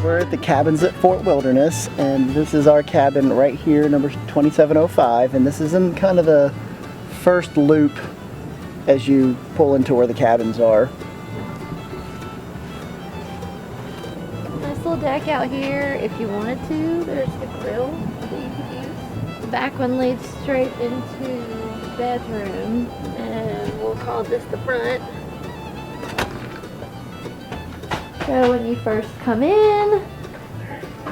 We're at the Cabins at Fort Wilderness, and this is our cabin right here, number 2705, and this is in kind of the first loop as you pull into where the cabins are. Nice little deck out here if you wanted to. There's the grill that you could use. The back one leads straight into the bedroom, and we'll call this the front. So when you first come in,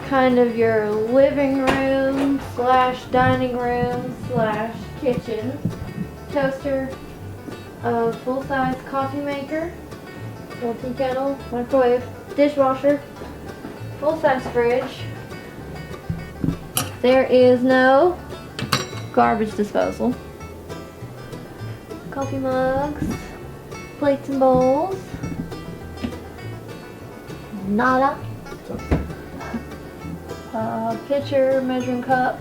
kind of your living room slash dining room slash kitchen. Toaster, a full-size coffee maker, little tea kettle, microwave, dishwasher, full-size fridge. There is no garbage disposal. Coffee mugs, plates and bowls. Nada. Pitcher, measuring cup,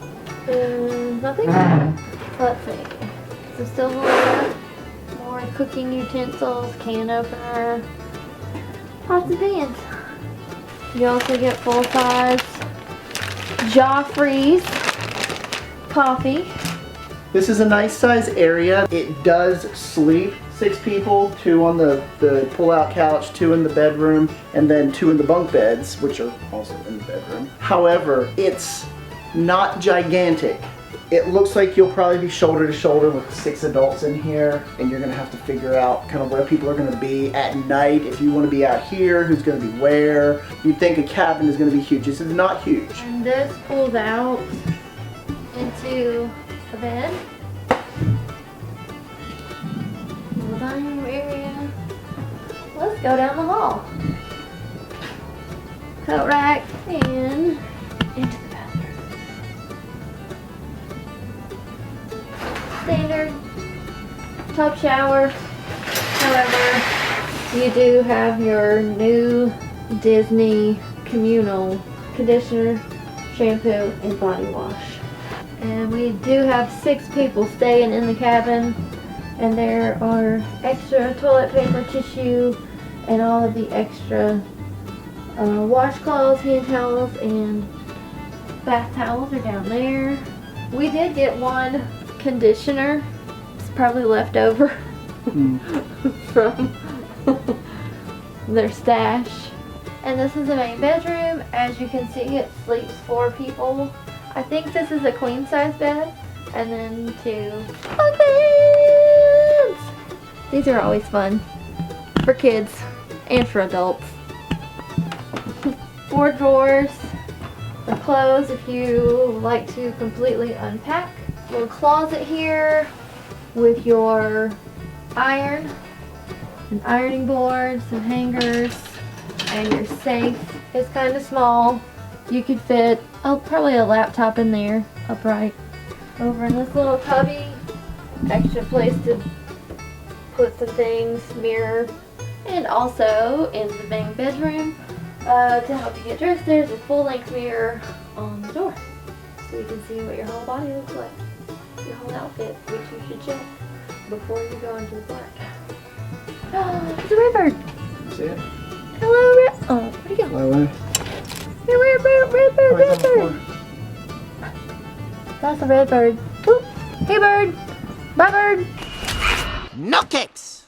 nothing. Let's see. Some silverware, more cooking utensils, can opener, pots and pans. You also get full-size Joffrey's coffee. This is a nice size area. It does sleep 6 people, 2 on the pull-out couch, 2 in the bedroom, and then 2 in the bunk beds, which are also in the bedroom. However, it's not gigantic. It looks like you'll probably be shoulder to shoulder with 6 adults in here, and you're gonna have to figure out kind of where people are gonna be at night. If you wanna be out here, who's gonna be where. You'd think a cabin is gonna be huge. This is not huge. And this pulls out into a bed. The dining room area. Let's go down the hall. Coat rack and into the bathroom. Standard tub shower. However, you do have your new Disney communal conditioner, shampoo, and body wash. And we do have 6 people staying in the cabin, and there are extra toilet paper, tissue, and all of the extra washcloths, hand towels, and bath towels are down there. We did get 1 conditioner. It's probably left over from their stash. And this is the main bedroom. As you can see, it sleeps 4 people. I think this is a queen size bed, and then 2 bunk beds. These are always fun for kids and for adults. 4 drawers for clothes if you like to completely unpack. Little closet here with your iron, an ironing board, some hangers, and your safe is kind of small. You could fit probably a laptop in there, upright. Over in this little cubby, extra place to put some things, mirror, and also in the main bedroom, to help you get dressed, there's a full-length mirror on the door, so you can see what your whole body looks like, your whole outfit, which you should check before you go into the park. Oh, it's a redbird. See it? Hello, red. Oh, where'd he go? Hello. Redbird. That's a redbird. Hey, bird. Bye, bird. No kicks.